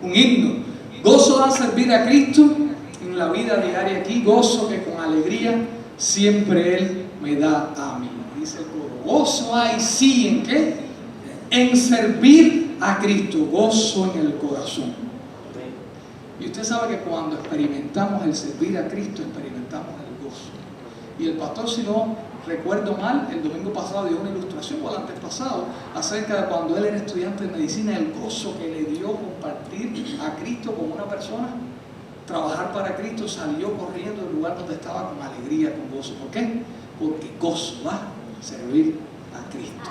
un himno. Gozo da servir a Cristo en la vida diaria aquí, gozo que con alegría siempre Él me da a mí. Dice el coro, gozo hay sí, ¿en qué? En servir a Cristo, gozo en el corazón. Y usted sabe que cuando experimentamos el servir a Cristo, experimentamos el gozo. Y el pastor, si no recuerdo mal, el domingo pasado dio una ilustración, o el antes pasado, acerca de cuando él era estudiante de medicina, el gozo que le dio compartir a Cristo con una persona, trabajar para Cristo, salió corriendo del lugar donde estaba con alegría, con gozo. ¿Por qué? Porque gozo va a servir a Cristo.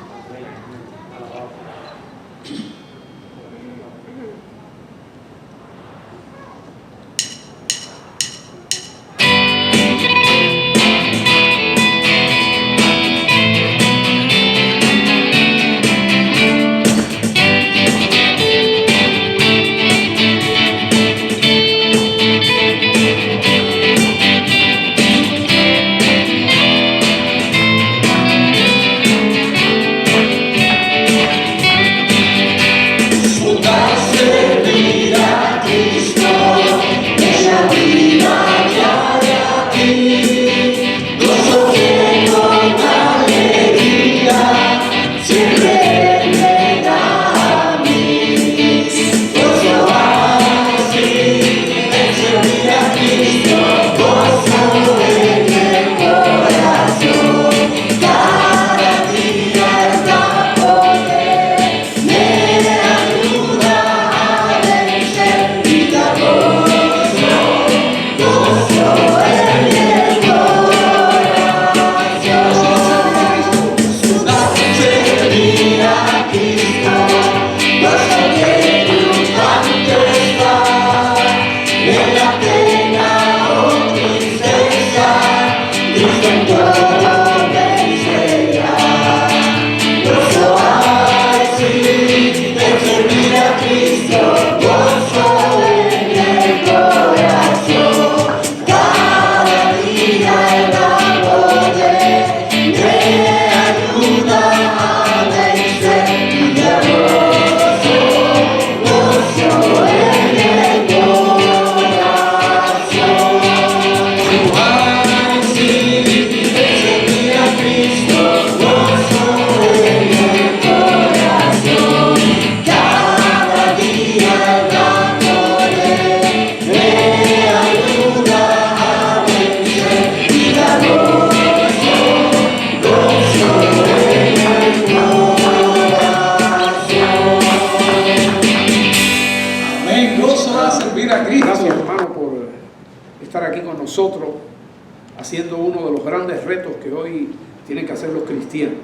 Haciendo uno de los grandes retos que hoy tienen que hacer los cristianos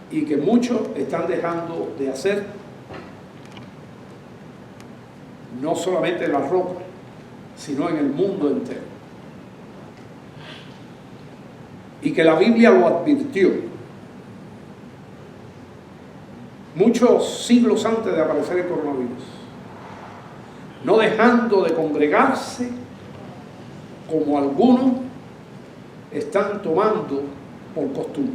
y que muchos están dejando de hacer, no solamente en la ropa, sino en el mundo entero. Y que la Biblia lo advirtió muchos siglos antes de aparecer el coronavirus, no dejando de congregarse como algunos están tomando por costumbre.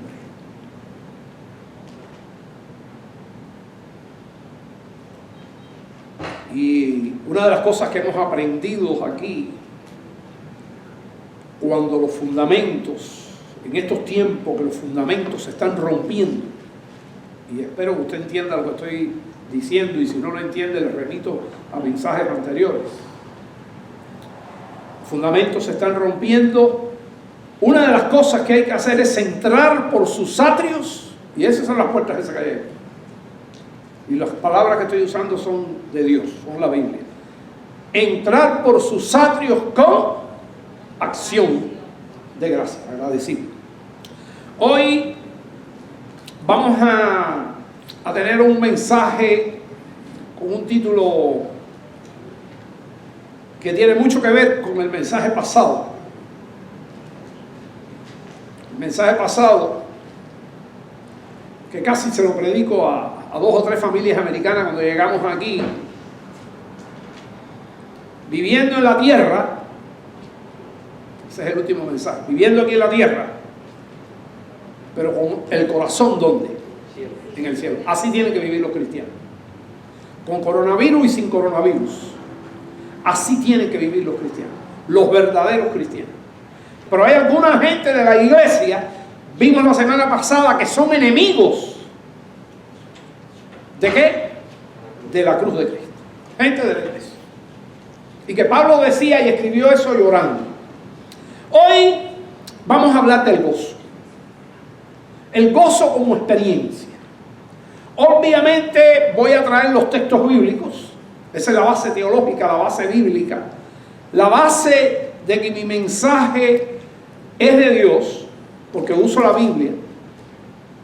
Y una de las cosas que hemos aprendido aquí, cuando los fundamentos, en estos tiempos que los fundamentos se están rompiendo, y espero que usted entienda lo que estoy diciendo, y si no lo entiende le remito a mensajes anteriores. Fundamentos se están rompiendo. Una de las cosas que hay que hacer es entrar por sus atrios, y esas son las puertas que se caen. Y las palabras que estoy usando son de Dios, son la Biblia. Entrar por sus atrios con acción de gracia, agradecido. Hoy vamos a tener un mensaje con un título que tiene mucho que ver con el mensaje pasado. El mensaje pasado, que casi se lo predico a 2 o 3 familias americanas cuando llegamos aquí, viviendo en la tierra. Ese es el último mensaje, viviendo aquí en la tierra, pero con el corazón, ¿dónde? En el cielo. Así tienen que vivir los cristianos. con coronavirus y sin coronavirus. Así tienen que vivir los cristianos, los verdaderos cristianos. Pero hay alguna gente de la iglesia, vimos la semana pasada, que son enemigos. ¿De qué? De la cruz de Cristo. Gente de la iglesia. Y que Pablo decía y escribió eso llorando. Hoy vamos a hablar del gozo. El gozo como experiencia. Obviamente voy a traer los textos bíblicos. Esa es la base teológica, la base bíblica. La base de que mi mensaje es de Dios, porque uso la Biblia.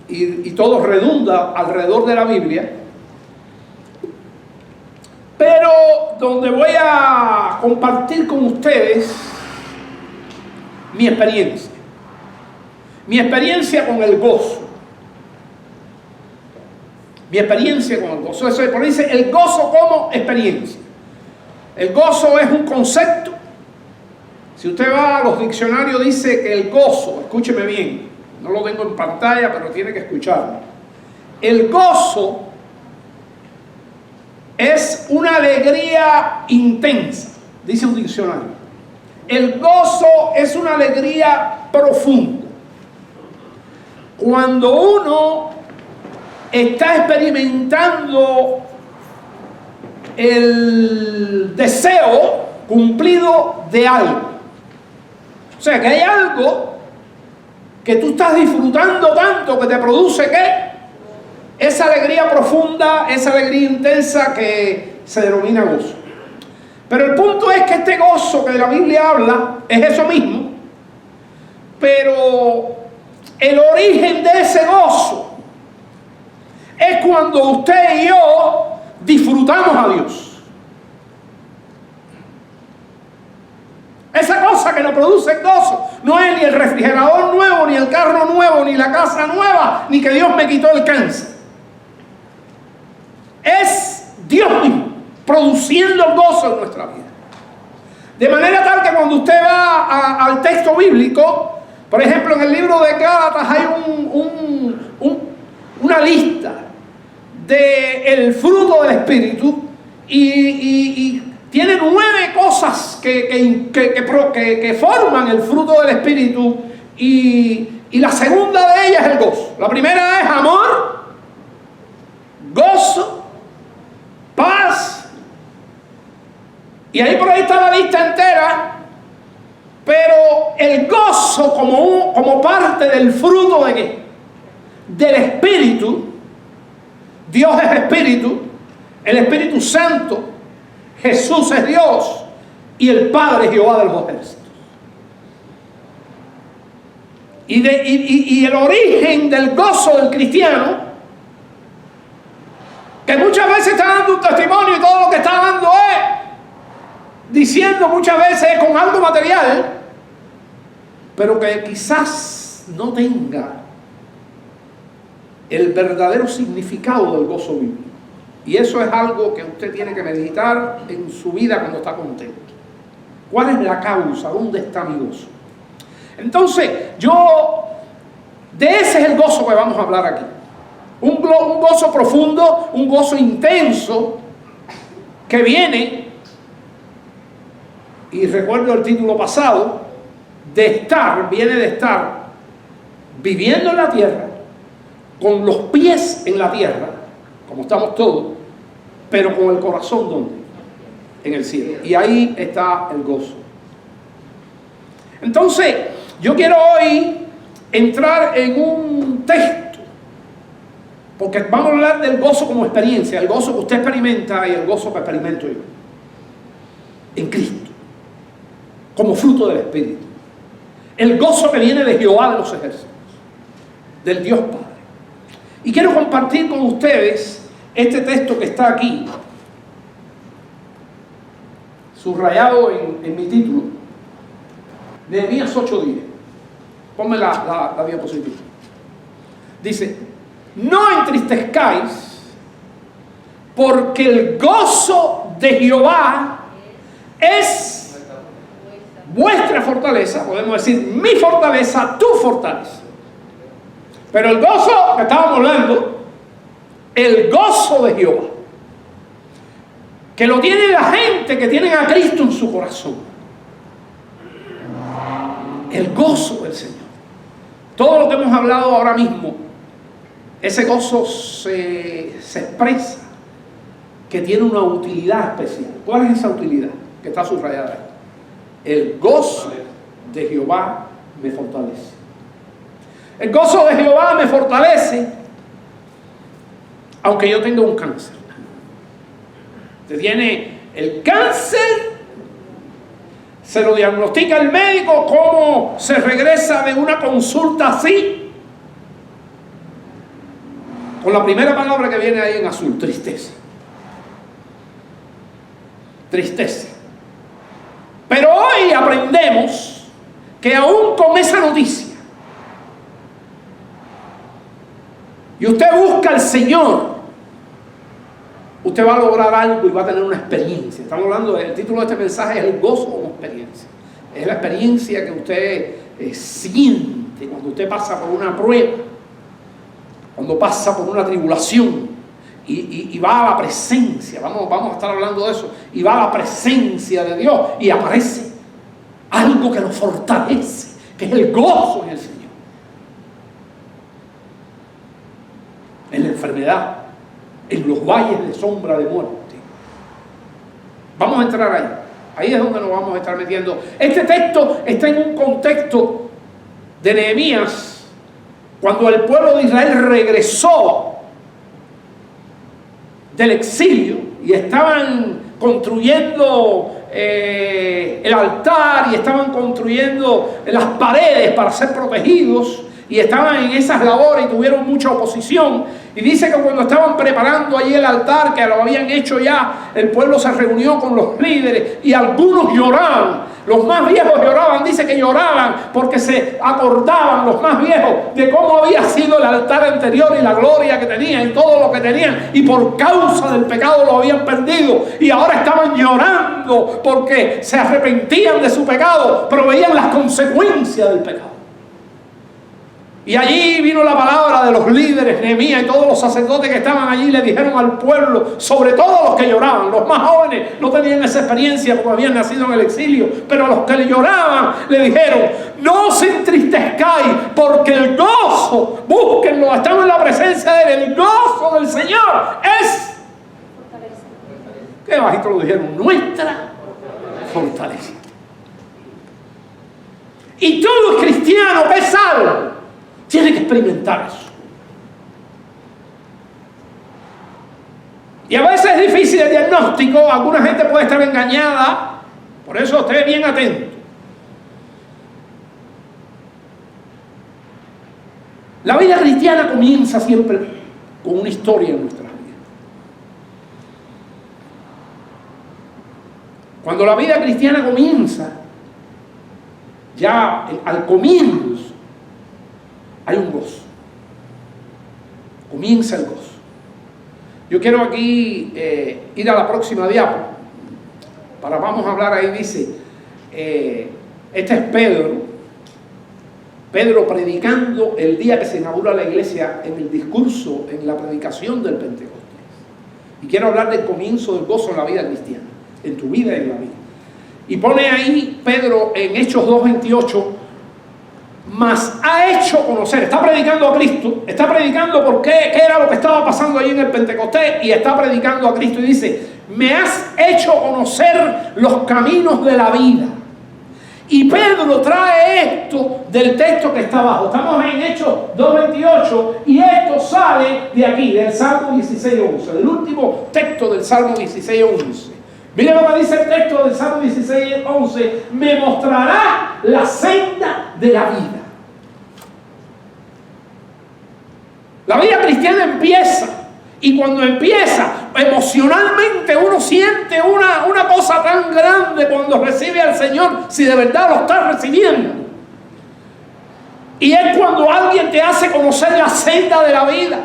Y todo redunda alrededor de la Biblia. Pero donde voy a compartir con ustedes mi experiencia. Mi experiencia con el gozo. Mi experiencia con el gozo. Eso por ahí dice el gozo como experiencia. El gozo es un concepto. Si usted va a los diccionarios, dice que el gozo, escúcheme bien, no lo tengo en pantalla, pero tiene que escucharlo. El gozo es una alegría intensa, dice un diccionario. El gozo es una alegría profunda. Cuando uno está experimentando el deseo cumplido de algo. O sea, que hay algo que tú estás disfrutando tanto que te produce ¿qué? Esa alegría profunda, esa alegría intensa que se denomina gozo. Pero el punto es que este gozo que la Biblia habla es eso mismo, pero el origen de ese gozo es cuando usted y yo disfrutamos a Dios. Esa cosa que nos produce gozo no es ni el refrigerador nuevo, ni el carro nuevo, ni la casa nueva, ni que Dios me quitó el cáncer. Es Dios mismo produciendo el gozo en nuestra vida. De manera tal que cuando usted va al texto bíblico, por ejemplo en el libro de Gálatas hay una lista del fruto del Espíritu y tiene 9 cosas que forman el fruto del Espíritu y la segunda de ellas es el gozo. La primera es amor, gozo, paz, y ahí por ahí está la lista entera, pero el gozo como parte del fruto ¿de qué? Del Espíritu. Dios es Espíritu, el Espíritu Santo, Jesús es Dios y el Padre es Jehová de los ejércitos. Y el origen del gozo del cristiano, que muchas veces está dando un testimonio y todo lo que está dando es diciendo muchas veces con algo material, pero que quizás no tenga el verdadero significado del gozo bíblico. Y eso es algo que usted tiene que meditar en su vida cuando está contento. ¿Cuál es la causa? ¿Dónde está mi gozo? Entonces, de ese es el gozo que vamos a hablar aquí. Un gozo profundo, un gozo intenso, que viene, y recuerdo el título pasado, viene de estar viviendo en la tierra, con los pies en la tierra, como estamos todos, pero con el corazón ¿dónde? En el cielo. Y ahí está el gozo. Entonces, yo quiero hoy entrar en un texto, porque vamos a hablar del gozo como experiencia, el gozo que usted experimenta y el gozo que experimento yo, en Cristo, como fruto del Espíritu. El gozo que viene de Jehová de los ejércitos, del Dios Padre. Y quiero compartir con ustedes este texto que está aquí, subrayado en mi título, Nehemías 8:10. Ponme la diapositiva. Dice: no entristezcáis, porque el gozo de Jehová es vuestra fortaleza. Podemos decir mi fortaleza, tu fortaleza. Pero el gozo que estábamos hablando, el gozo de Jehová. que lo tiene la gente que tienen a Cristo en su corazón. El gozo del Señor. Todo lo que hemos hablado ahora mismo, ese gozo se expresa que tiene una utilidad especial. ¿Cuál es esa utilidad que está subrayada ahí? El gozo de Jehová me fortalece. El gozo de Jehová me fortalece aunque yo tenga un cáncer. Usted tiene el cáncer, se lo diagnostica el médico, ¿cómo se regresa de una consulta así? Con la primera palabra que viene ahí en azul: tristeza. Tristeza. Pero hoy aprendemos que aún con esa noticia, y usted busca al Señor, usted va a lograr algo y va a tener una experiencia. Estamos hablando, el título de este mensaje es el gozo como experiencia. Es la experiencia que usted siente cuando usted pasa por una prueba, cuando pasa por una tribulación y va a la presencia. Vamos a estar hablando de eso. Y va a la presencia de Dios y aparece algo que nos fortalece, que es el gozo en el Señor. En la enfermedad, en los valles de sombra de muerte. Vamos a entrar ahí. Ahí es donde nos vamos a estar metiendo. Este texto está en un contexto de Nehemías, cuando el pueblo de Israel regresó del exilio y estaban construyendo el altar y estaban construyendo las paredes para ser protegidos, y estaban en esas labores y tuvieron mucha oposición. Y dice que cuando estaban preparando allí el altar, que lo habían hecho ya, el pueblo se reunió con los líderes y algunos lloraban. Los más viejos lloraban, dice que lloraban porque se acordaban los más viejos de cómo había sido el altar anterior y la gloria que tenían y todo lo que tenían, y por causa del pecado lo habían perdido, y ahora estaban llorando porque se arrepentían de su pecado, pero veían las consecuencias del pecado. Y allí vino la palabra de los líderes, Nehemías y todos los sacerdotes que estaban allí, le dijeron al pueblo, sobre todo los que lloraban. Los más jóvenes no tenían esa experiencia porque habían nacido en el exilio, pero los que le lloraban le dijeron: no se entristezcáis, porque el gozo, búsquenlo, estamos en la presencia de él, el gozo del Señor es, qué bajito lo dijeron, nuestra fortaleza. Y todo cristiano que es salvo tiene que experimentar eso. Y a veces es difícil el diagnóstico, alguna gente puede estar engañada, por eso esté bien atento. La vida cristiana comienza siempre con una historia en nuestras vidas. Cuando la vida cristiana comienza, ya al comienzo hay un gozo. Comienza el gozo. Yo quiero aquí ir a la próxima diapo. Vamos a hablar ahí, dice, este es Pedro predicando el día que se inaugura la iglesia, en el discurso, en la predicación del Pentecostés. Y quiero hablar del comienzo del gozo en la vida cristiana, en tu vida y en la vida. Y pone ahí Pedro en Hechos 2:28, mas ha hecho conocer, está predicando a Cristo, está predicando por qué era lo que estaba pasando ahí en el Pentecostés, y está predicando a Cristo y dice: me has hecho conocer los caminos de la vida. Y Pedro trae esto del texto que está abajo. Estamos en Hechos 2:28 y esto sale de aquí, del Salmo 16:11, del último texto del Salmo 16:11. Mira lo que dice el texto del Salmo 16:11: me mostrará la senda de la vida. La vida cristiana empieza, y cuando empieza, emocionalmente uno siente una cosa tan grande cuando recibe al Señor, si de verdad lo está recibiendo. Y es cuando alguien te hace conocer la senda de la vida,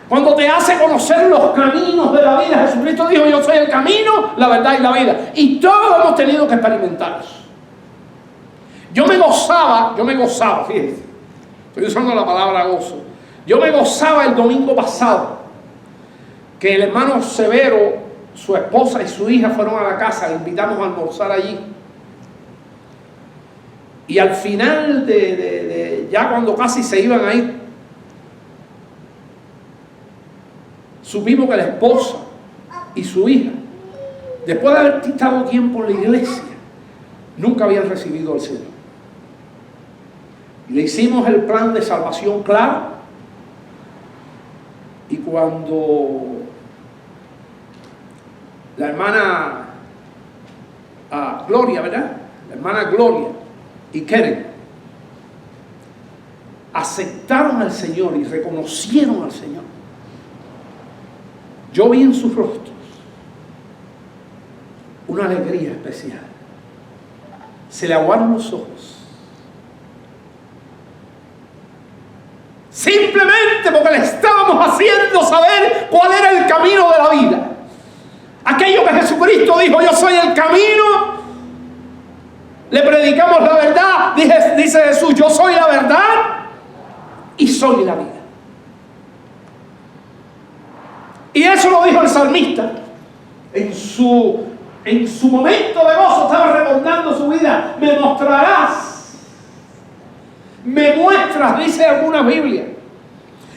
cuando te hace conocer los caminos de la vida. Jesucristo dijo: yo soy el camino, la verdad y la vida. Y todos hemos tenido que experimentar eso. Yo me gozaba, fíjense, estoy usando la palabra gozo. Yo me gozaba el domingo pasado que el hermano Severo su esposa y su hija fueron a la casa, le invitamos a almorzar allí. Y al final ya cuando casi se iban a ir, supimos que la esposa y su hija, después de haber estado tiempo en la iglesia, nunca habían recibido al Señor. Le hicimos el plan de salvación claro, y cuando la hermana Gloria, ¿verdad? La hermana Gloria y Keren aceptaron al Señor y reconocieron al Señor, yo vi en sus rostros una alegría especial. Se le aguaron los ojos. Simplemente porque le estábamos haciendo saber cuál era el camino de la vida. Aquello que Jesucristo dijo: yo soy el camino. Le predicamos la verdad. Dice Jesús: yo soy la verdad y soy la vida. Y eso lo dijo el salmista. En su momento de gozo estaba recordando su vida. Me mostrarás, me muestras, dice alguna Biblia.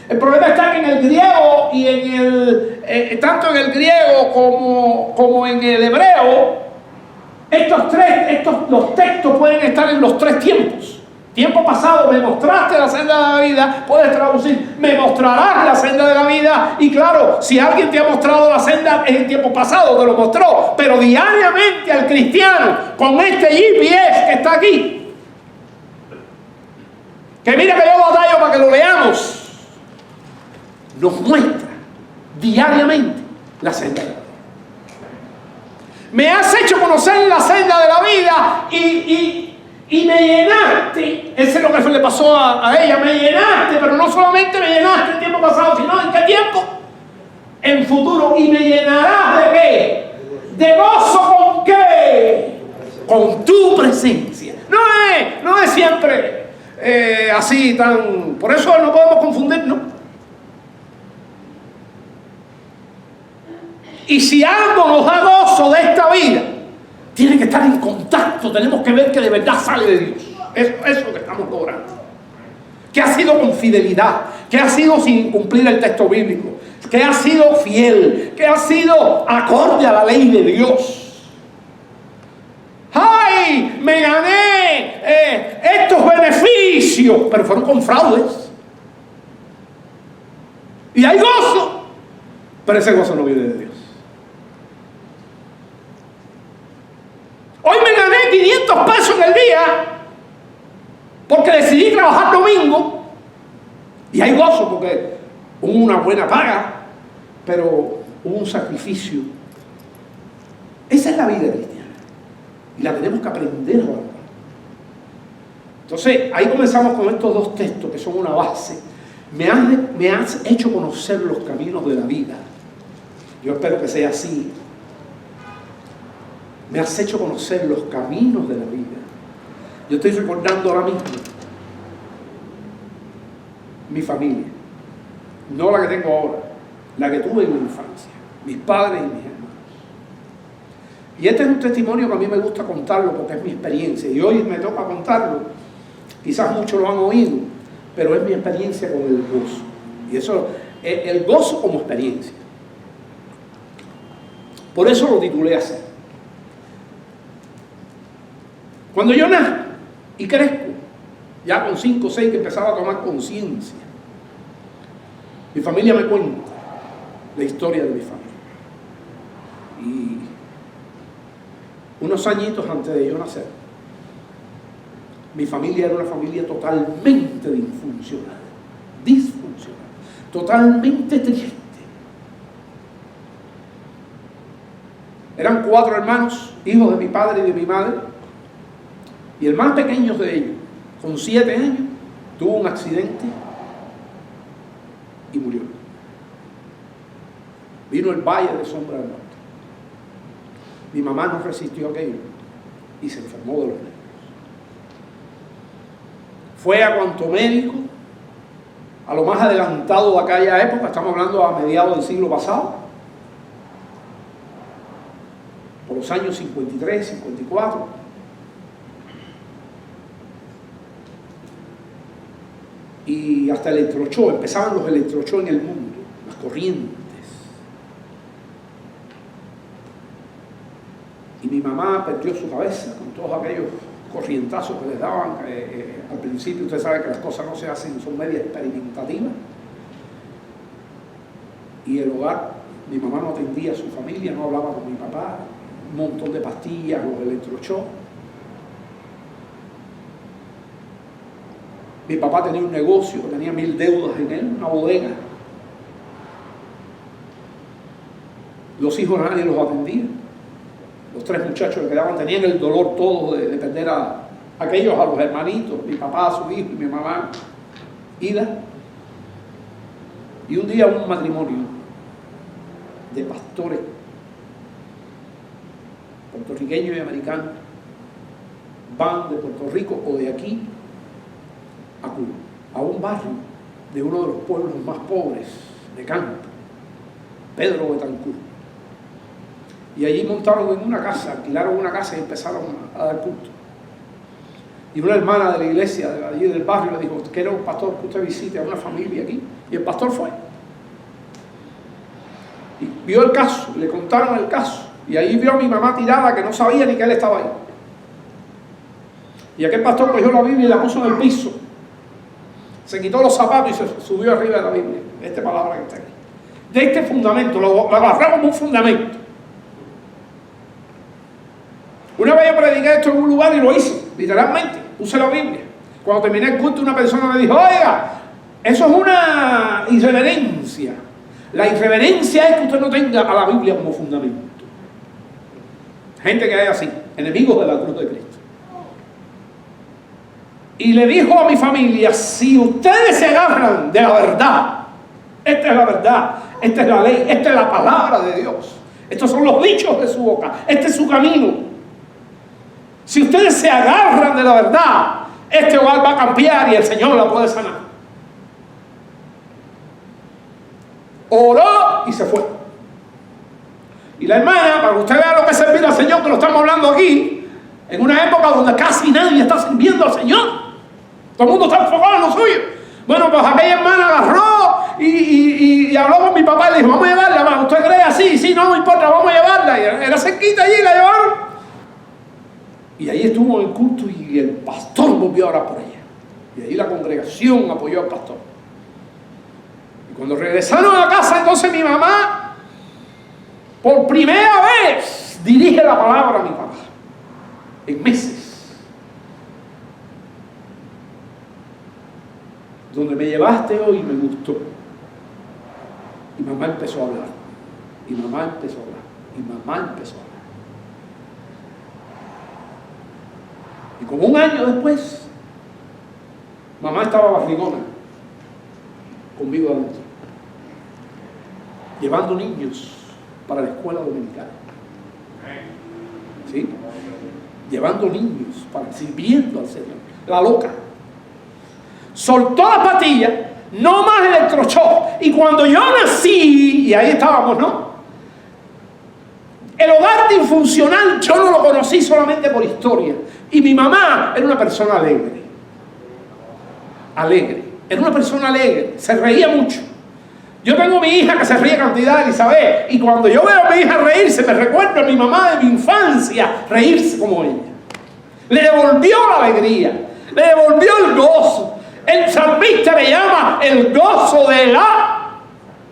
El problema está que en el griego y tanto en el griego como en el hebreo, los textos pueden estar en los tres tiempos. Tiempo pasado: me mostraste la senda de la vida. Puedes traducir: me mostrarás la senda de la vida. Y claro, si alguien te ha mostrado la senda en el tiempo pasado, te lo mostró. Pero diariamente al cristiano, con este GPS que está aquí, que mira que yo batallo para que lo leamos, nos muestra diariamente la senda de la vida. Me has hecho conocer la senda de la vida y me llenaste. Eso es lo que le pasó a ella. Me llenaste, pero no solamente me llenaste en tiempo pasado, sino ¿en qué tiempo? En futuro. ¿Y me llenarás de qué? ¿De gozo con qué? Con tu presencia. No es siempre así tan... Por eso no podemos confundirnos. Y si algo nos da gozo de esta vida, tiene que estar en contacto. Tenemos que ver que de verdad sale de Dios. Eso es lo que estamos logrando. Que ha sido con fidelidad, que ha sido sin cumplir el texto bíblico, que ha sido fiel, que ha sido acorde a la ley de Dios. ¡Ay! Me gané estos beneficios, pero fueron con fraudes. Y hay gozo, pero ese gozo no viene de Dios. Hoy me gané 500 pesos en el día porque decidí trabajar domingo, y hay gozo porque hubo una buena paga, pero hubo un sacrificio. Esa es la vida cristiana y la tenemos que aprender a valorar. Entonces ahí comenzamos con estos dos textos que son una base. Me has hecho conocer los caminos de la vida. Yo espero que sea así. Me has hecho conocer los caminos de la vida. Yo estoy recordando ahora mismo mi familia. No la que tengo ahora, la que tuve en mi infancia. Mis padres y mis hermanos. Y este es un testimonio que a mí me gusta contarlo porque es mi experiencia. Y hoy me toca contarlo. Quizás muchos lo han oído, pero es mi experiencia con el gozo. Y eso, el gozo como experiencia. Por eso lo titulé así. Cuando yo nazco y crezco, ya con 5 o 6 que empezaba a tomar conciencia, mi familia me cuenta la historia de mi familia. Y unos añitos antes de yo nacer, mi familia era una familia totalmente disfuncional, totalmente triste. Eran 4 hermanos, hijos de mi padre y de mi madre. Y el más pequeño de ellos, con 7 años, tuvo un accidente y murió. Vino el valle de sombra del norte. Mi mamá no resistió aquello y se enfermó de los nervios. Fue a cuanto médico, a lo más adelantado de aquella época, estamos hablando a mediados del siglo pasado, por los años 53, 54. Y hasta electroshock, empezaban los electroshock en el mundo, las corrientes. Y mi mamá perdió su cabeza con todos aquellos corrientazos que les daban. Al principio usted sabe que las cosas no se hacen, son media experimentativas. Y el hogar, mi mamá no atendía a su familia, no hablaba con mi papá, un montón de pastillas, los electroshock. Mi papá tenía un negocio, tenía 1000 deudas en él, una bodega. Los hijos nadie los atendía. Los 3 muchachos que quedaban tenían el dolor todo de perder a aquellos, a los hermanitos, mi papá, a su hijo y mi mamá, Ida. Y un día un matrimonio de pastores puertorriqueños y americanos van de Puerto Rico o de aquí a Cuba, a un barrio de uno de los pueblos más pobres de campo, Pedro Betancur. Y allí montaron en una casa, alquilaron una casa y empezaron a dar culto. Y una hermana de la iglesia de allí del barrio le dijo: quiero un pastor que usted visite a una familia aquí. Y el pastor fue. Y vio el caso, le contaron el caso. Y ahí vio a mi mamá tirada que no sabía ni que él estaba ahí. Y aquel pastor cogió la Biblia y la puso en el piso. Se quitó los zapatos y se subió arriba de la Biblia. Esta palabra que está aquí. De este fundamento, lo agarró como un fundamento. Una vez yo prediqué esto en un lugar y lo hice, literalmente. Puse la Biblia. Cuando terminé el culto, una persona me dijo: oiga, eso es una irreverencia. La irreverencia es que usted no tenga a la Biblia como fundamento. Gente que hay así, enemigos de la cruz de Cristo. Y le dijo a mi familia: si ustedes se agarran de la verdad, esta es la verdad, esta es la ley, esta es la palabra de Dios, estos son los dichos de su boca, este es su camino. Si ustedes se agarran de la verdad, este hogar va a cambiar y el Señor la puede sanar. Oró y se fue. Y la hermana, para que usted vea lo que es servir al Señor, que lo estamos hablando aquí, en una época donde casi nadie está sirviendo al Señor, todo el mundo está enfocado en lo suyo. Bueno, pues aquella hermana agarró y habló con mi papá y le dijo: vamos a llevarla. ¿Usted cree así? Sí, no importa, vamos a llevarla. Y era cerquita allí y la llevaron. Y ahí estuvo en el culto y el pastor volvió a orar por ella. Y ahí la congregación apoyó al pastor. Y cuando regresaron a la casa, entonces mi mamá, por primera vez, dirige la palabra a mi papá. En meses. Donde me llevaste hoy me gustó. Y mamá empezó a hablar. Y mamá empezó a hablar. Y mamá empezó a hablar. Y como un año después, mamá estaba barrigona, conmigo adentro, llevando niños para la escuela dominical. ¿Sí? Llevando niños, sirviendo al Señor. La loca. Soltó la pastilla, no más electroshock. Y cuando yo nací, y ahí estábamos, ¿no? El hogar disfuncional yo no lo conocí solamente por historia. Y mi mamá era una persona alegre. Alegre. Era una persona alegre. Se reía mucho. Yo tengo mi hija que se ríe cantidad, Elizabeth. Y cuando yo veo a mi hija reírse, me recuerdo a mi mamá de mi infancia reírse como ella. Le devolvió la alegría. Le devolvió el gozo. El salmista le llama el gozo de la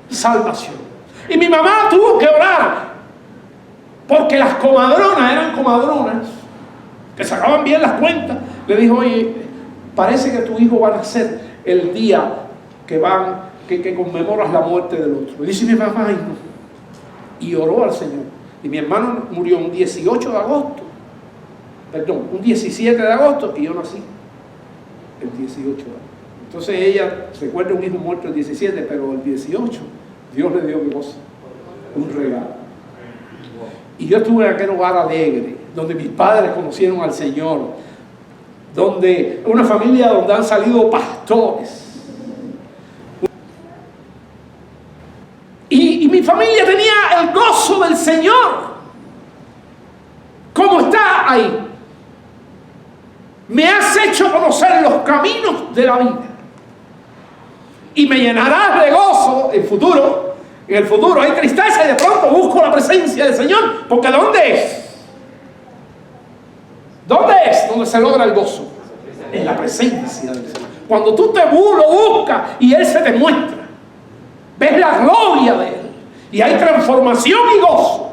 salvación. Y mi mamá tuvo que orar. Porque las comadronas eran comadronas que sacaban bien las cuentas. Le dijo: oye, parece que tu hijo va a nacer el día que conmemoras la muerte del otro. Y dice mi mamá: ay no. Y oró al Señor. Y mi hermano murió un 18 de agosto. Perdón, un 17 de agosto. Y yo nací el 18 de agosto. Entonces ella recuerda un hijo muerto el 17, pero el 18 Dios le dio cosa, un regalo. Y yo estuve en aquel hogar alegre, donde mis padres conocieron al Señor, donde una familia donde han salido pastores. Y mi familia tenía el gozo del Señor. está ahí. Me has hecho conocer los caminos de la vida y me llenarás de gozo en futuro. En el futuro hay tristeza y de pronto busco la presencia del Señor, porque ¿dónde es? ¿Dónde es donde se logra el gozo? En la presencia del Señor. Cuando tú lo buscas y Él se te muestra, ves la gloria de Él y hay transformación y gozo.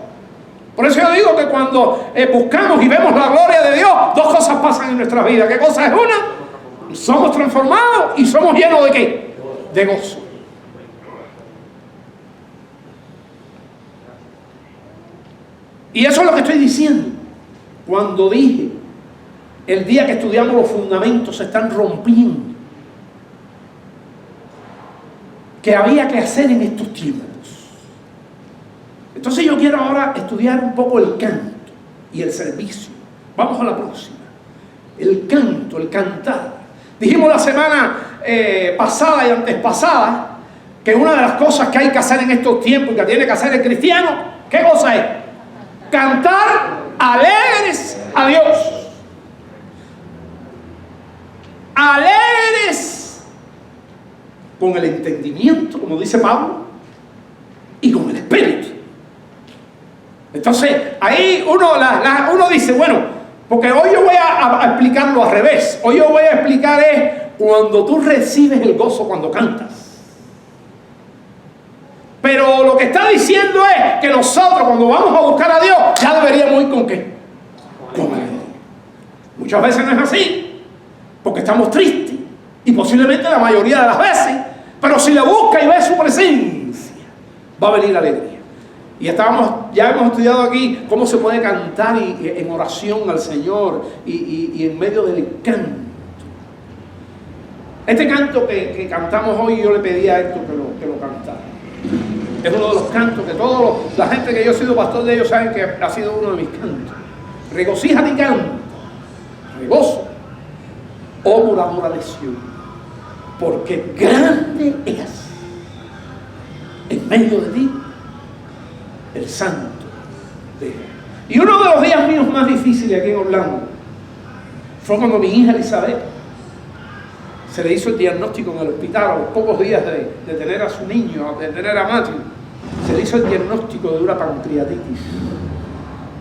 Por eso yo digo que cuando buscamos y vemos la gloria de Dios, dos cosas pasan en nuestra vida. ¿Qué cosa es una? Somos transformados y somos llenos de ¿qué? De gozo. Y eso es lo que estoy diciendo cuando dije el día que estudiamos los fundamentos se están rompiendo, que había que hacer en estos tiempos. Entonces yo quiero ahora estudiar un poco el canto y el servicio. Vamos a la próxima. El canto, el cantar. Dijimos la semana pasada y antes pasada que una de las cosas que hay que hacer en estos tiempos y que tiene que hacer el cristiano, ¿qué cosa es? Cantar alegres a Dios. Alegres con el entendimiento, como dice Pablo, y con el espíritu. Entonces, ahí uno dice, bueno, porque hoy yo voy a explicarlo al revés. Hoy yo voy a explicar es cuando tú recibes el gozo cuando cantas. Pero lo que está diciendo es que nosotros cuando vamos a buscar a Dios, ya deberíamos ir ¿con qué? Con Él. Muchas veces no es así, porque estamos tristes, y posiblemente la mayoría de las veces, pero si le busca y ve su presencia, va a venir la alegría. Y ya hemos estudiado aquí cómo se puede cantar en oración al Señor y en medio del canto. Este canto que cantamos hoy, yo le pedí a Héctor que lo cantara. Es uno de los cantos que la gente que yo he sido pastor de ellos saben que ha sido uno de mis cantos. Regocíjate y canta, regozo, oh moradora de Sion, porque grande es en medio de ti el santo de Dios. Y uno de los días míos más difíciles aquí en Orlando fue cuando mi hija Elizabeth se le hizo el diagnóstico en el hospital a los pocos días de tener a su niño, de tener a Matthew. Se le hizo el diagnóstico de una pancreatitis,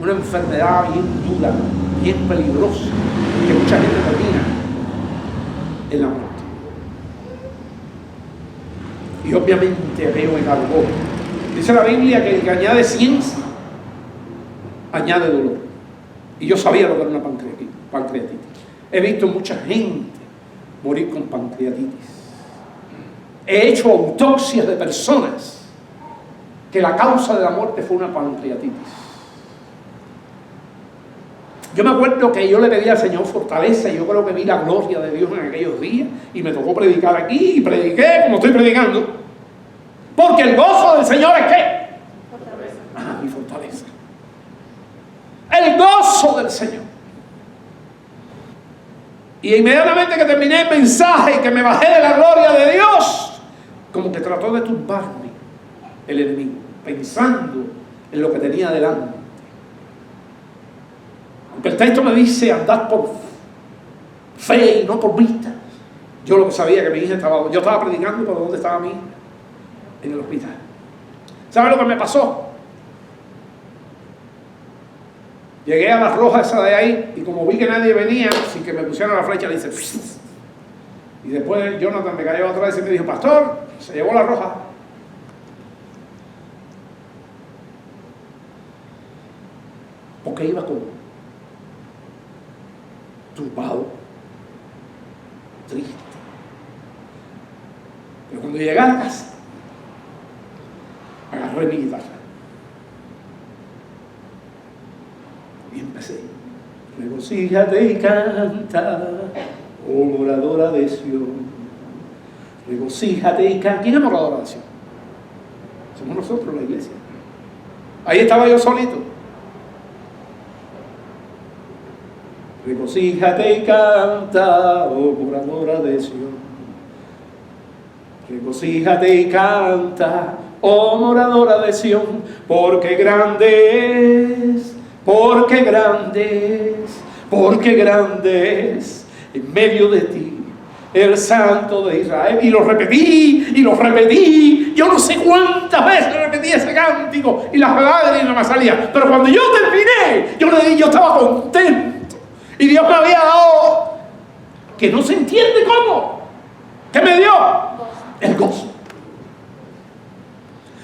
una enfermedad bien dura, bien peligrosa, que mucha gente termina en la muerte. Y obviamente aquello me cargó. Dice la Biblia que el que añade ciencia, añade dolor. Y yo sabía lo que era una pancreatitis. He visto mucha gente morir con pancreatitis. He hecho autopsias de personas que la causa de la muerte fue una pancreatitis. Yo me acuerdo que yo le pedí al Señor fortaleza y yo creo que vi la gloria de Dios en aquellos días y me tocó predicar aquí y prediqué como estoy predicando, porque el gozo del Señor es ¿qué? Mi fortaleza. El gozo del Señor. Y inmediatamente que terminé el mensaje y que me bajé de la gloria de Dios, como que trató de tumbarme el enemigo, pensando en lo que tenía delante. Aunque el texto me dice andad por fe y no por vista, yo lo que sabía que mi hija yo estaba predicando, pero ¿dónde estaba mi hija? En el hospital. ¿Sabe lo que me pasó? Llegué a la roja esa de ahí y como vi que nadie venía, sin que me pusieran la flecha, le hice ¡fss! Y después Jonathan me cayó atrás y me dijo, pastor, se llevó la roja. Porque iba como turbado, triste. Pero cuando llegué a la casa, agarré mi guitarra y empecé. Regocíjate y canta, oh moradora de Sion. Regocíjate y canta. ¿Quién es moradora de Sion? Somos nosotros, la iglesia. Ahí estaba yo solito. Regocíjate y canta, oh moradora de Sion. Regocíjate y canta, oh moradora de Sion, porque grande es Porque grande es en medio de ti el Santo de Israel. Y lo repetí. Yo no sé cuántas veces repetí ese cántico y las lágrimas me salían. Pero cuando yo terminé, yo estaba contento. Y Dios me había dado, que no se entiende cómo, ¿qué me dio? El gozo.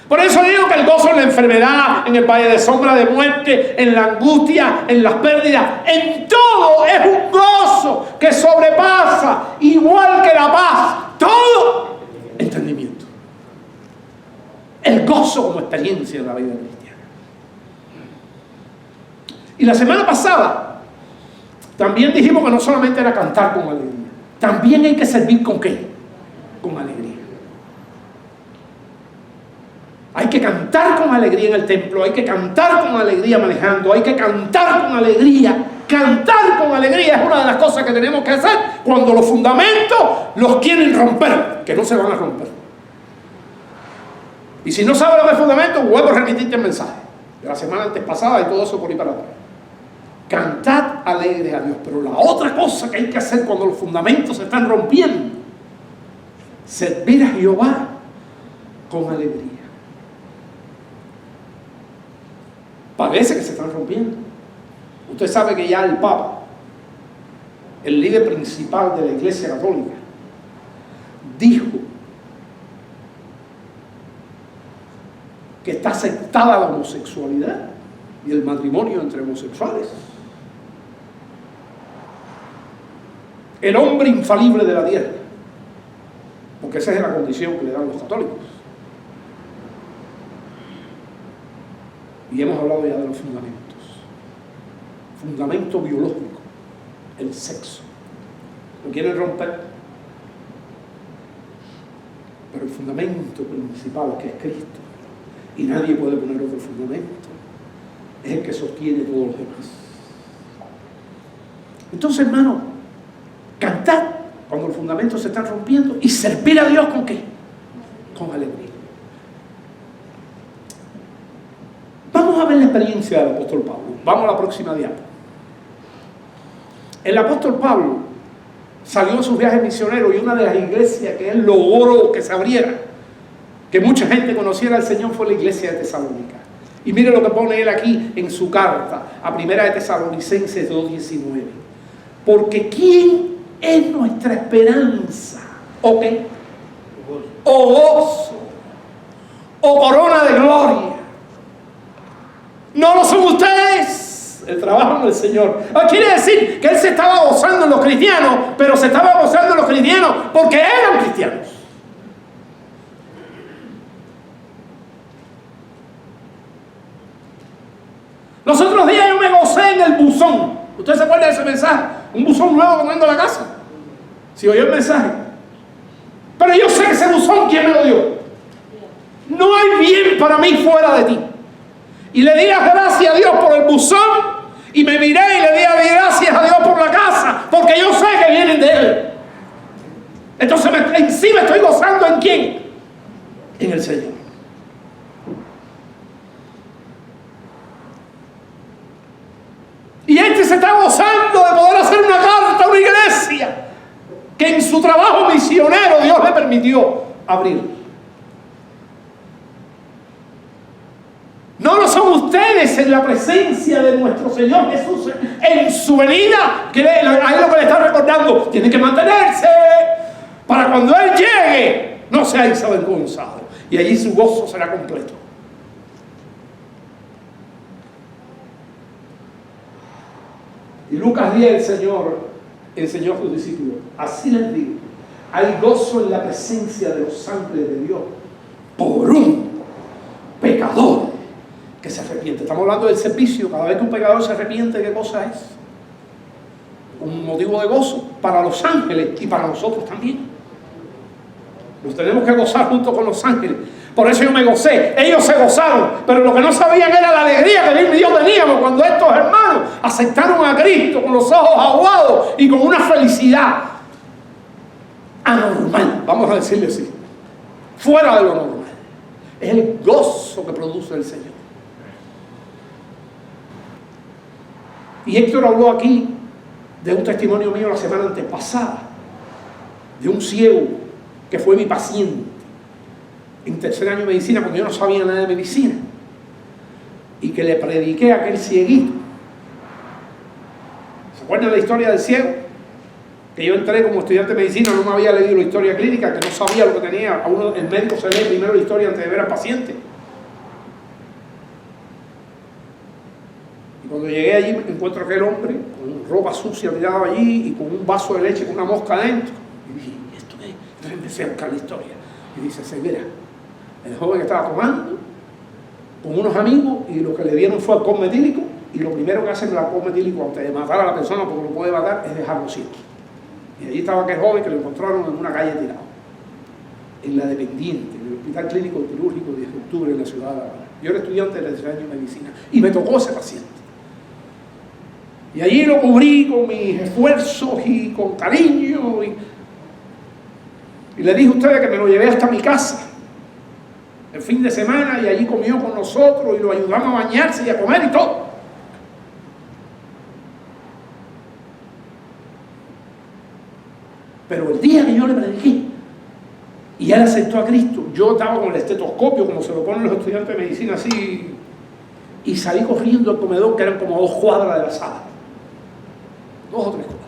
Por eso digo que el gozo en la enfermedad, en el valle de sombra de muerte, en la angustia, en las pérdidas, en todo es un gozo que sobrepasa, igual que la paz, todo entendimiento. El gozo como experiencia en la vida cristiana. Y la semana pasada también dijimos que no solamente era cantar con alegría, también hay que servir con ¿qué? Con alegría. Hay que cantar con alegría en el templo, hay que cantar con alegría manejando, hay que cantar con alegría. Cantar con alegría es una de las cosas que tenemos que hacer cuando los fundamentos los quieren romper, que no se van a romper. Y si no sabes lo que es fundamento, vuelvo a remitirte el mensaje de la semana antes pasada y todo eso por ahí para atrás. Cantad alegres a Dios. Pero la otra cosa que hay que hacer cuando los fundamentos se están rompiendo, servir a Jehová con alegría. Parece que se están rompiendo. Usted sabe que ya el Papa, el líder principal de la Iglesia Católica, dijo que está aceptada la homosexualidad y el matrimonio entre homosexuales. El hombre infalible de la tierra, porque esa es la condición que le dan los católicos. Y hemos hablado ya de los fundamentos. Fundamento biológico, el sexo. Lo quieren romper. Pero el fundamento principal, que es Cristo, y nadie puede poner otro fundamento, es el que sostiene todos los demás. Entonces, hermano, cantad cuando los fundamentos se están rompiendo y servir a Dios ¿con qué? Con alegría. Vamos a ver la experiencia del apóstol Pablo. Vamos a la próxima diapositiva. El apóstol Pablo salió en sus viajes misioneros y una de las iglesias que él logró que se abriera, que mucha gente conociera al Señor, fue la iglesia de Tesalónica. Y mire lo que pone él aquí en su carta a Primera de Tesalonicenses 2:19. Porque ¿quién es nuestra esperanza? ¿O qué? O gozo, o corona de gloria. No lo son ustedes, el trabajo del Señor. Quiere decir que él se estaba gozando en los cristianos, pero se estaba gozando en los cristianos porque eran cristianos. Los otros días yo me gocé en el buzón. ¿Usted se acuerda de ese mensaje? Un buzón nuevo que ando a la casa. Si oyó el mensaje. Pero yo sé que ese buzón, ¿quién me lo dio? No hay bien para mí fuera de ti. Y le di las gracias a Dios por el buzón, y me miré y le di gracias a Dios por la casa, porque yo sé que vienen de Él. Entonces en sí me estoy gozando ¿en quién? En el Señor. Y este se está gozando de poder hacer una carta a una iglesia que en su trabajo misionero Dios le permitió abrir. No lo son ustedes en la presencia de nuestro Señor Jesús en su venida, que ahí lo que le está recordando, tienen que mantenerse para cuando Él llegue no seáis avergonzados, y allí su gozo será completo. Y Lucas 10, el Señor enseñó a sus discípulos, así les digo, hay gozo en la presencia de los ángeles de Dios por un pecador que se arrepiente. Estamos hablando del servicio. Cada vez que un pecador se arrepiente, ¿qué cosa es? Un motivo de gozo para los ángeles y para nosotros también. Nos tenemos que gozar junto con los ángeles. Por eso yo me gocé. Ellos se gozaron, pero lo que no sabían era la alegría que Dios teníamos cuando estos hermanos aceptaron a Cristo con los ojos aguados y con una felicidad anormal, vamos a decirle así, fuera de lo normal. Es el gozo que produce el Señor. Y Héctor habló aquí de un testimonio mío la semana antepasada, de un ciego que fue mi paciente en tercer año de medicina, porque yo no sabía nada de medicina, y que le prediqué a aquel cieguito. ¿Se acuerdan de la historia del ciego? Que yo entré como estudiante de medicina, no me había leído la historia clínica, que no sabía lo que tenía. A uno, el médico se lee primero la historia antes de ver al paciente. Y cuando llegué allí me encuentro a aquel hombre con ropa sucia tirada allí y con un vaso de leche con una mosca dentro. Y dije, ¿esto qué? Entonces empecé a buscar la historia. Y dice, sí, mira, el joven estaba tomando con unos amigos y lo que le dieron fue alcohol metílico, y lo primero que hacen el alcohol metílico antes de matar a la persona, porque lo puede matar, es dejarlo ciego. Y allí estaba aquel joven que lo encontraron en una calle tirado, en la Dependiente, en el Hospital Clínico Quirúrgico 10 de octubre en la ciudad de La Habana. Yo era estudiante de tercer año de medicina y me tocó ese paciente. Y allí lo cubrí con mis esfuerzos y con cariño. Y le dije a ustedes que me lo llevé hasta mi casa el fin de semana, y allí comió con nosotros y lo ayudamos a bañarse y a comer y todo. Pero el día que yo le prediqué y él aceptó a Cristo, yo estaba con el estetoscopio, como se lo ponen los estudiantes de medicina, así, y salí corriendo al comedor, que eran como 2 cuadras de la sala, 2 o 3 cuadras.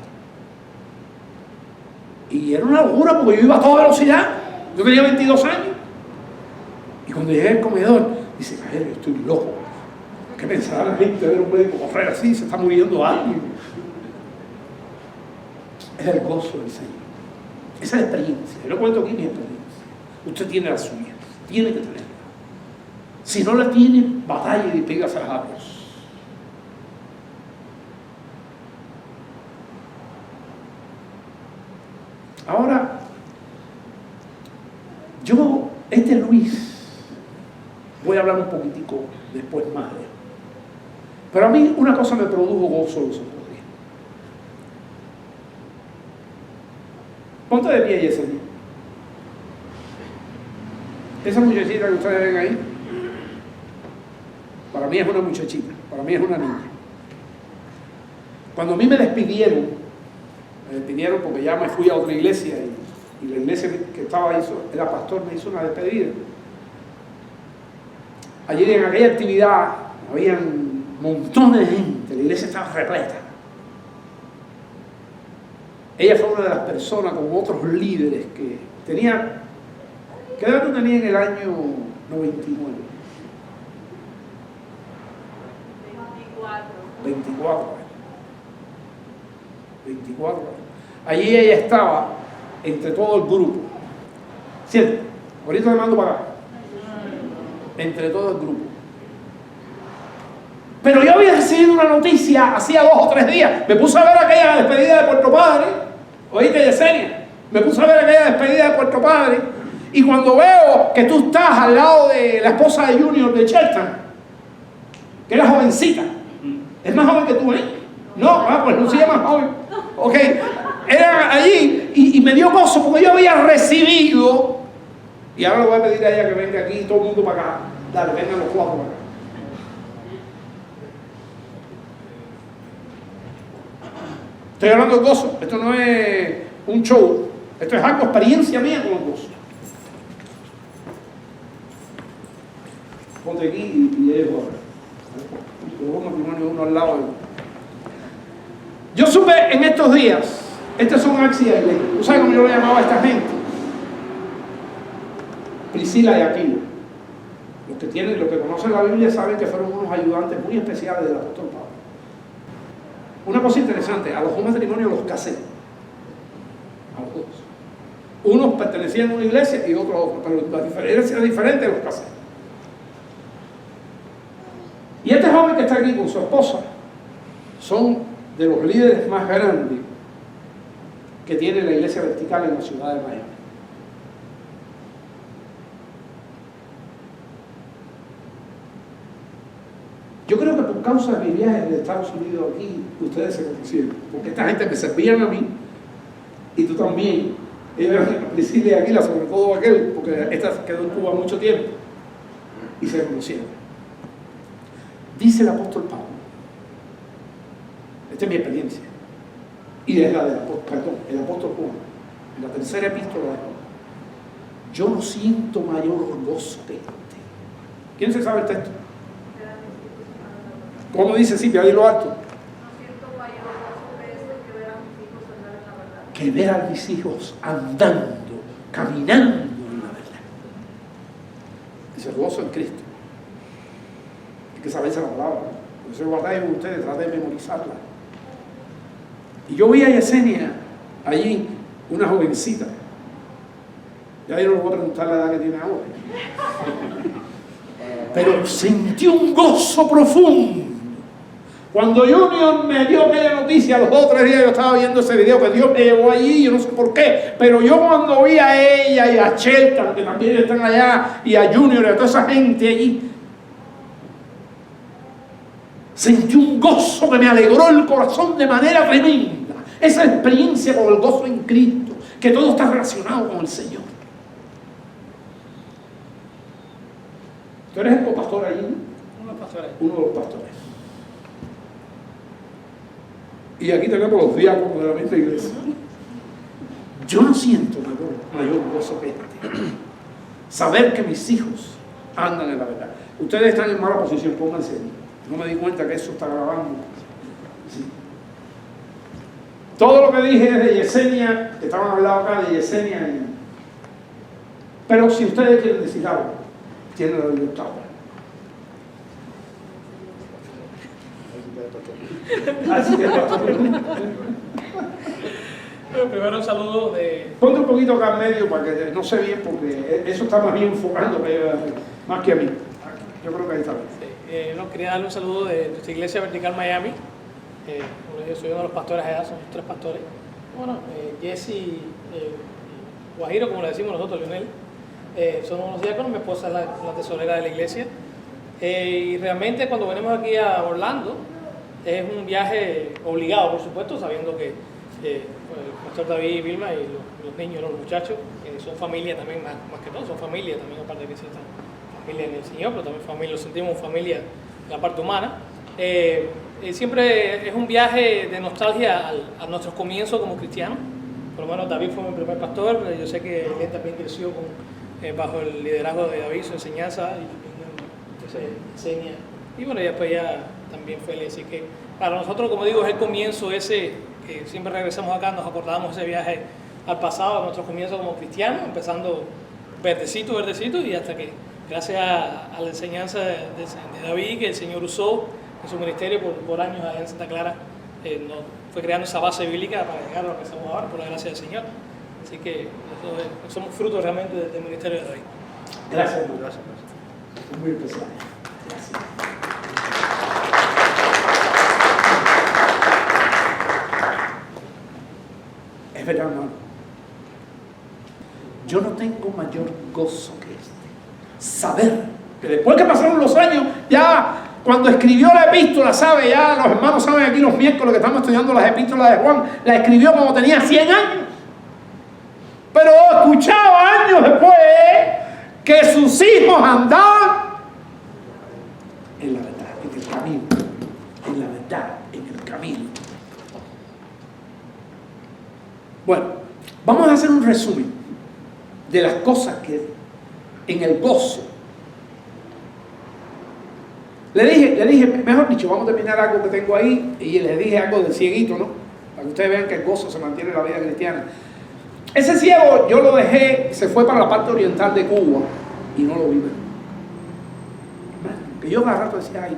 Y era una locura porque yo iba a toda velocidad. Yo tenía 22 años. Y cuando llegué al comedor, dice, yo estoy loco. ¿Qué pensará la gente de ver un médico correr así? Se está muriendo alguien. Es el gozo del Señor. Esa es la experiencia. Yo no cuento aquí mi experiencia. Usted tiene la suya. Tiene que tenerla. Si no la tiene, batalla y pégase a Dios. Ahora, Luis, voy a hablar un poquitico después más de él. Pero a mí una cosa me produjo gozo los otros días. Ponte de pie, Yesenia. Esa muchachita que ustedes ven ahí, para mí es una muchachita, para mí es una niña. Cuando a mí me despidieron porque ya me fui a otra iglesia y la iglesia que estaba ahí, era pastor, me hizo una despedida. Allí en aquella actividad habían montones de gente, la iglesia estaba repleta. Ella fue una de las personas con otros líderes que tenía. ¿Qué edad tú tenías en el año 99? 24 años. 24 años. Allí ella estaba entre todo el grupo. ¿Cierto? Ahorita me mando para acá. Entre todo el grupo. Pero yo había recibido una noticia hacía 2 o 3 días. Me puse a ver aquella despedida de Puerto Padre. ¿Oíste, Yesenia? Me puse a ver aquella despedida de Puerto Padre. Y cuando veo que tú estás al lado de la esposa de Junior de Shelton, que era jovencita, es más joven que tú, ¿eh? No, pues Lucía es más joven. Ok, era allí y me dio gozo porque yo había recibido. Y ahora le voy a pedir a ella que venga aquí, todo el mundo para acá. Dale, vengan los 4 para acá. Estoy hablando de gozo. Esto no es un show. Esto es algo, experiencia mía con el gozo. Ponte aquí y llevo ahora. Luego matrimonio uno al lado de uno. Yo supe en estos días, este son accidentes. ¿Tú sabes cómo yo lo llamaba a esta gente? Priscila y Aquila. Los que conocen la Biblia saben que fueron unos ayudantes muy especiales del apóstol Pablo. Una cosa interesante, a los 2 matrimonios los casé. A los 2. Unos pertenecían a una iglesia y otros a otra, pero la diferencia era diferente, los casé. Y este joven que está aquí con su esposa son de los líderes más grandes que tiene la iglesia vertical en la ciudad de Miami. Yo creo que por causa de mi viaje de Estados Unidos aquí, ustedes se conocieron, porque esta gente me servían a mí y tú también. Priscila y Aquila, sobre todo aquel, porque esta quedó en Cuba mucho tiempo y se conocieron. Dice el apóstol Pablo Esta es mi experiencia. Y es la del el apóstol Juan, en la tercera epístola de Juan. Yo no siento mayor gozo que este. ¿Quién se sabe el texto? ¿Cómo dice Silvia? Ahí lo alto. Que ver a mis hijos andando, caminando en la verdad. Dice, gozo en Cristo. Hay que saberse la palabra. Por eso guardáis con ustedes, traten de memorizarla. Y yo vi a Yesenia allí, una jovencita. Ya yo no le voy a preguntar la edad que tiene ahora. Pero sentí un gozo profundo. Cuando Junior me dio aquella noticia, los 2 o 3 días yo estaba viendo ese video que Dios me llevó allí, yo no sé por qué, pero yo cuando vi a ella y a Shelton, que también están allá, y a Junior y a toda esa gente allí, sentí un gozo que me alegró el corazón de manera tremenda. Esa experiencia con el gozo en Cristo, que todo está relacionado con el Señor. ¿Tú eres el copastor allí? Uno de los pastores. Uno de los pastores. Y aquí tenemos los diáconos de la misma iglesia. Yo no siento mayor gozo que este. Saber que mis hijos andan en la verdad. Ustedes están en mala posición, pónganse ahí. No me di cuenta que eso está grabando. Sí. Todo lo que dije es de Yesenia, que estaban hablando acá de Yesenia. Pero si ustedes quieren decir algo, tienen la libertad. Así que, primero un saludo de... ponte un poquito acá en medio para que no se bien, porque eso está más bien enfocando más que a mí. Yo creo que ahí está bien. no, quería darle un saludo de nuestra iglesia Vertical Miami. Yo soy uno de los pastores allá, somos 3 pastores. Bueno, Jesse y Guajiro, como le decimos nosotros, Lionel, son unos diáconos, mi esposa es la tesorera de la iglesia. Y realmente cuando venimos aquí a Orlando, es un viaje obligado, por supuesto, sabiendo que el pastor David y Vilma y los niños, los muchachos, son familia también, más que todo, son familia también, aparte de que son familia en el Señor, pero también familia, lo sentimos familia en la parte humana. Siempre es un viaje de nostalgia a nuestros comienzos como cristianos. Por lo menos David fue mi primer pastor, pero yo sé que él también creció bajo el liderazgo de David, su enseñanza, y se enseña. Y bueno, y después ya también fue él. Así que para nosotros, como digo, es el comienzo ese, que siempre regresamos acá, nos acordamos ese viaje al pasado, a nuestros comienzos como cristianos, empezando verdecito, y hasta que, gracias a la enseñanza de David, que el Señor usó en su ministerio por años allá en Santa Clara, nos fue creando esa base bíblica para llegar a lo que estamos ahora, por la gracia del Señor. Así que somos frutos realmente del ministerio de David. Gracias, gracias. Es muy especial. Gracias. Es verdad, hermano. Yo no tengo mayor gozo que este. Saber que después que pasaron los años, ya cuando escribió la epístola, ¿sabe? Ya los hermanos saben aquí los miércoles que estamos estudiando las epístolas de Juan, la escribió cuando tenía 100 años. Pero escuchaba años después que sus hijos andaban en la verdad, en el camino, en la verdad, en el camino. Bueno, vamos a hacer un resumen de las cosas que en el gozo. Le dije, mejor dicho, vamos a terminar algo que tengo ahí, y le dije algo del cieguito, ¿no? Para que ustedes vean que el gozo se mantiene en la vida cristiana. Ese ciego yo lo dejé, se fue para la parte oriental de Cuba y no lo vi más. Que yo cada rato decía, ay,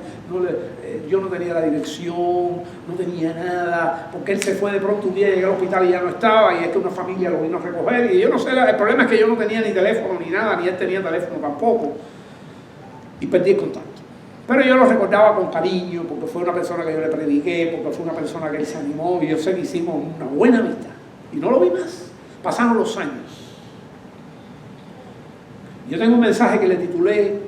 yo no tenía la dirección, no tenía nada, porque él se fue de pronto un día, llegué al hospital y ya no estaba, y es que una familia lo vino a recoger, y yo no sé, el problema es que yo no tenía ni teléfono ni nada, ni él tenía teléfono tampoco, y perdí el contacto. Pero yo lo recordaba con cariño, porque fue una persona que yo le prediqué, porque fue una persona que él se animó, y yo sé que hicimos una buena amistad, y no lo vi más. Pasaron los años. Yo tengo un mensaje que le titulé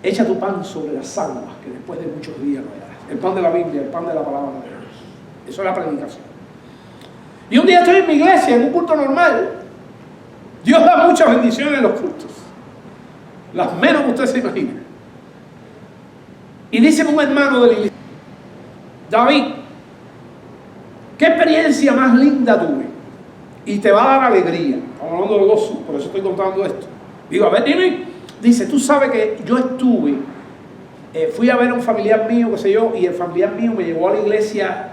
Echa tu pan sobre las aguas, que después de muchos días lo harás. El pan de la Biblia, el pan de la palabra de Dios. Eso es la predicación. Y un día estoy en mi iglesia, en un culto normal. Dios da muchas bendiciones en los cultos, las menos que usted se imagina. Y dice un hermano de la iglesia, David, ¿Qué experiencia más linda tuve? Y te va a dar alegría. Estamos hablando de gozo, por eso estoy contando esto. Digo, a ver, dime. Dice, tú sabes que yo estuve, fui a ver a un familiar mío, qué sé yo, y el familiar mío me llevó a la iglesia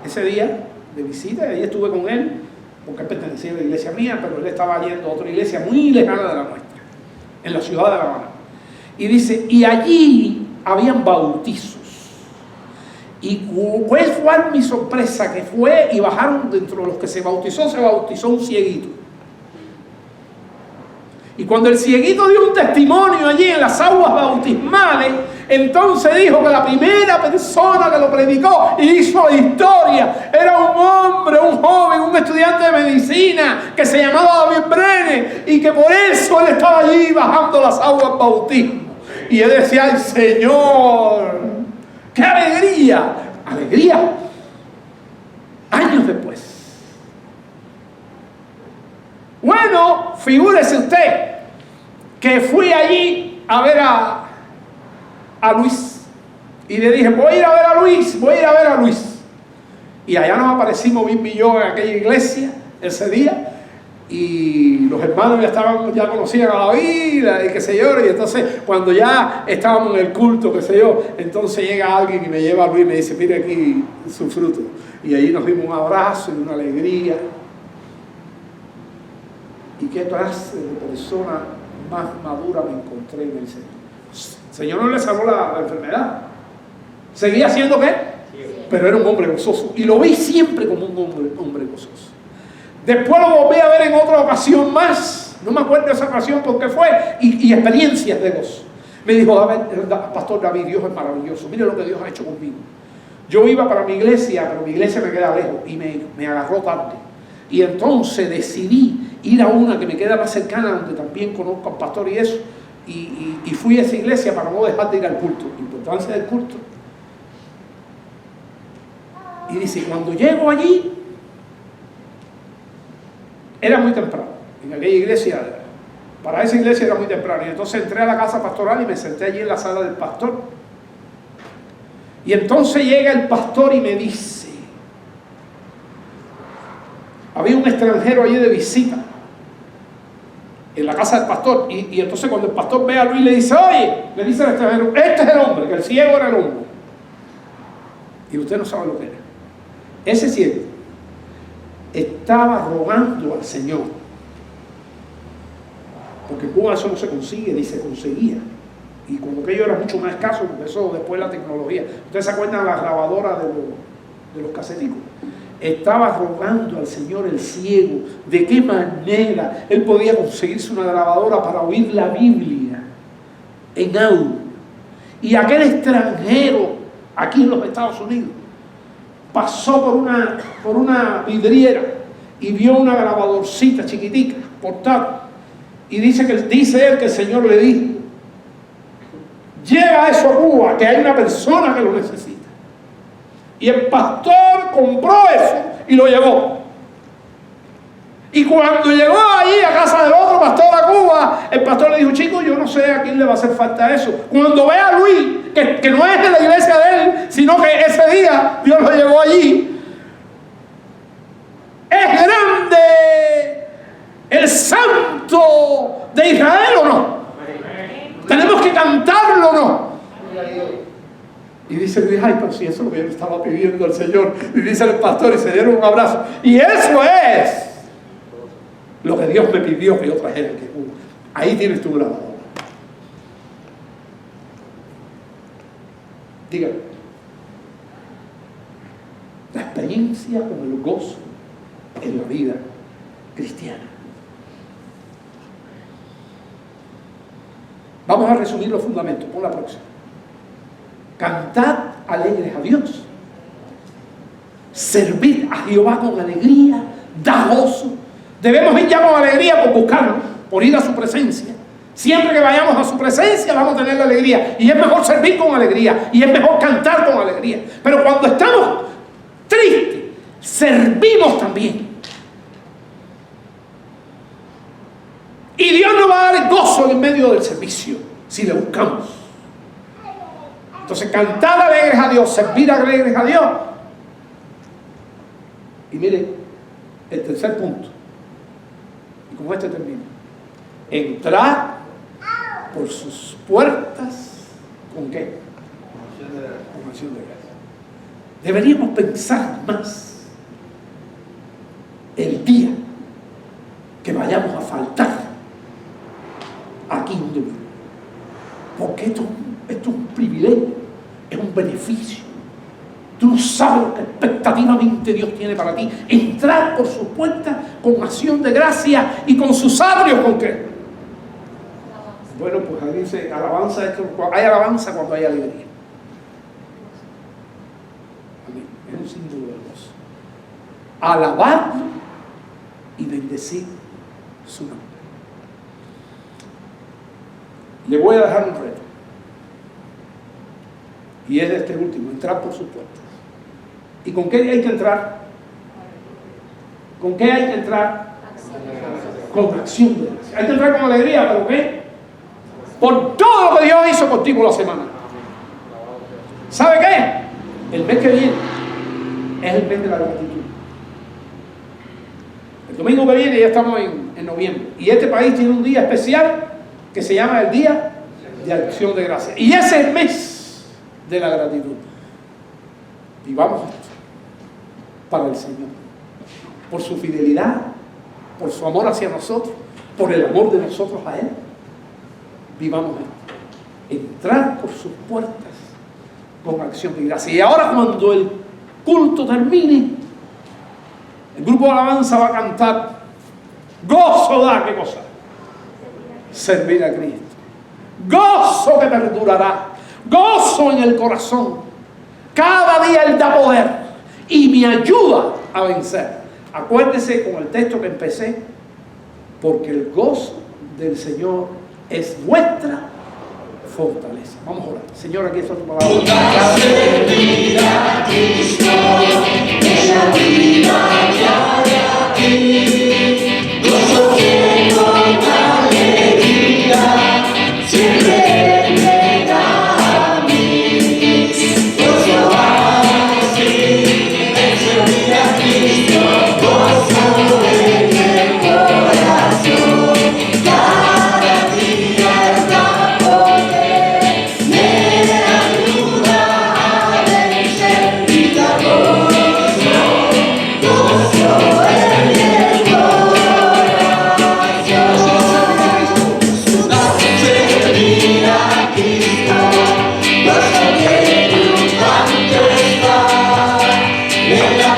ese día de visita, y ahí estuve con él, porque él pertenecía a la iglesia mía, pero él estaba yendo a otra iglesia muy lejana de la nuestra, en la ciudad de La Habana. Y dice, y allí habían bautizos. Y cuál fue mi sorpresa, que fue y bajaron dentro de los que se bautizó un cieguito. Y cuando el cieguito dio un testimonio allí en las aguas bautismales, entonces dijo que la primera persona que lo predicó y hizo la historia era un hombre, un joven, un estudiante de medicina que se llamaba David Brenner, y que por eso él estaba allí bajando las aguas bautismo. Y él decía, ¡ay, Señor! ¡Qué alegría! ¡Alegría! Años después. Bueno, figúrese usted que fui allí a ver a Luis. Y le dije, voy a ir a ver a Luis. Y allá nos aparecimos Bimbi y yo en aquella iglesia ese día. Y los hermanos ya conocían a la vida y qué sé yo. Y entonces cuando ya estábamos en el culto, qué sé yo, entonces llega alguien y me lleva a Luis y me dice, mire aquí su fruto. Y allí nos dimos un abrazo y una alegría. ¿Y qué clase de persona más madura me encontré en el Señor? El Señor no le sanó la enfermedad. ¿Seguía siendo qué? Pero era un hombre gozoso. Y lo vi siempre como un hombre gozoso. Después lo volví a ver en otra ocasión más. No me acuerdo de esa ocasión porque fue. Y experiencias de gozo. Me dijo, a ver, Pastor David, Dios es maravilloso. Mire lo que Dios ha hecho conmigo. Yo iba para mi iglesia, pero mi iglesia me queda lejos. Y me agarró tarde. Y entonces decidí ir a una que me queda más cercana, donde también conozco al pastor y eso. Y fui a esa iglesia para no dejar de ir al culto. La importancia del culto. Y dice, cuando llego allí, era muy temprano. En aquella iglesia, para esa iglesia era muy temprano. Y entonces entré a la casa pastoral y me senté allí en la sala del pastor. Y entonces llega el pastor y me dice, había un extranjero allí de visita en la casa del pastor. Y entonces cuando el pastor ve a Luis, le dice, oye, le dice al extranjero, este es el hombre, que el ciego era el hombre. Y usted no sabe lo que era. Ese ciego estaba rogando al Señor, porque en Cuba eso no se consigue, ni se conseguía. Y cuando aquello era mucho más escaso, porque eso después de la tecnología. ¿Ustedes se acuerdan de las grabadoras de los caseticos? Estaba rogando al Señor el ciego de qué manera él podía conseguirse una grabadora para oír la Biblia en audio. Y aquel extranjero aquí en los Estados Unidos pasó por una vidriera y vio una grabadorcita chiquitica, portátil. Y dice él que el Señor le dijo, lleva eso a Cuba, que hay una persona que lo necesita. Y el pastor compró eso y lo llevó. Y cuando llegó allí a casa del otro pastor a Cuba, el pastor le dijo, chico, yo no sé a quién le va a hacer falta eso. Cuando ve a Luis, que no es de la iglesia de él, sino que ese día Dios lo llevó allí. ¿Es grande el santo de Israel o no? ¿Tenemos que cantarlo o no? Y dice Luis, ay, pero si eso es lo que yo le estaba pidiendo al Señor. Y dice el pastor y se dieron un abrazo. Y eso es lo que Dios me pidió que yo trajera aquí. Ahí tienes tu grabadora. Dígame. La experiencia con el gozo en la vida cristiana. Vamos a resumir los fundamentos. Pon la próxima. Cantad alegres a Dios. Servid a Jehová con alegría. Da gozo. Debemos ir ya con alegría por buscarlo, por ir a su presencia. Siempre que vayamos a su presencia vamos a tener la alegría. Y es mejor servir con alegría. Y es mejor cantar con alegría. Pero cuando estamos tristes, servimos también. Y Dios nos va a dar el gozo en medio del servicio, si le buscamos. Entonces, cantar alegres a Dios, servir alegres a Dios, Y mire, el tercer punto, y con este termino: entrar por sus puertas, ¿con qué? Con acción de gracia. Deberíamos pensar más el día que vayamos a faltar aquí en Dublín, porque esto es un privilegio, es un beneficio. Tú no sabes lo que expectativamente Dios tiene para ti. Entrar por sus puertas con acción de gracia y con sus atrios, ¿con qué? Bueno, pues ahí dice, alabanza es que hay alabanza cuando hay alegría. Amén. Es un símbolo de gozo. Alabarlo y bendecir su nombre. Le voy a dejar un reto. Y es este último: entrar por sus puertas. ¿Y con qué hay que entrar? ¿Con qué hay que entrar? Con acción de gracia. Hay que entrar con alegría, ¿pero qué? Por todo lo que Dios hizo contigo la semana. ¿Sabe qué? El mes que viene es el mes de la gratitud. El domingo que viene ya estamos en noviembre. Y este país tiene un día especial que se llama el Día de Acción de Gracias. Y ese es el mes de la gratitud. Vivamos esto para el Señor, por su fidelidad, por su amor hacia nosotros, por el amor de nosotros a Él. Vivamos esto. Entrar por sus puertas con acción de gracia. Y ahora, cuando el culto termine, el grupo de alabanza va a cantar: gozo da, ¿qué cosa? Servir a Cristo. Gozo que perdurará. Gozo en el corazón. Cada día Él da poder y me ayuda a vencer. Acuérdese con el texto que empecé: porque el gozo del Señor es vuestra fortaleza. Vamos a orar. Señor, aquí está tu palabra. Servir a Cristo, en la vida diaria aquí, gozo que con alegría siempre me da a mí. Gozo así, en servir a Cristo, gozo en el corazón. Cada día Él da poder, me ayuda a vencer y da gozo en el corazón. Servir a Cristo, gozo que nunca está, en la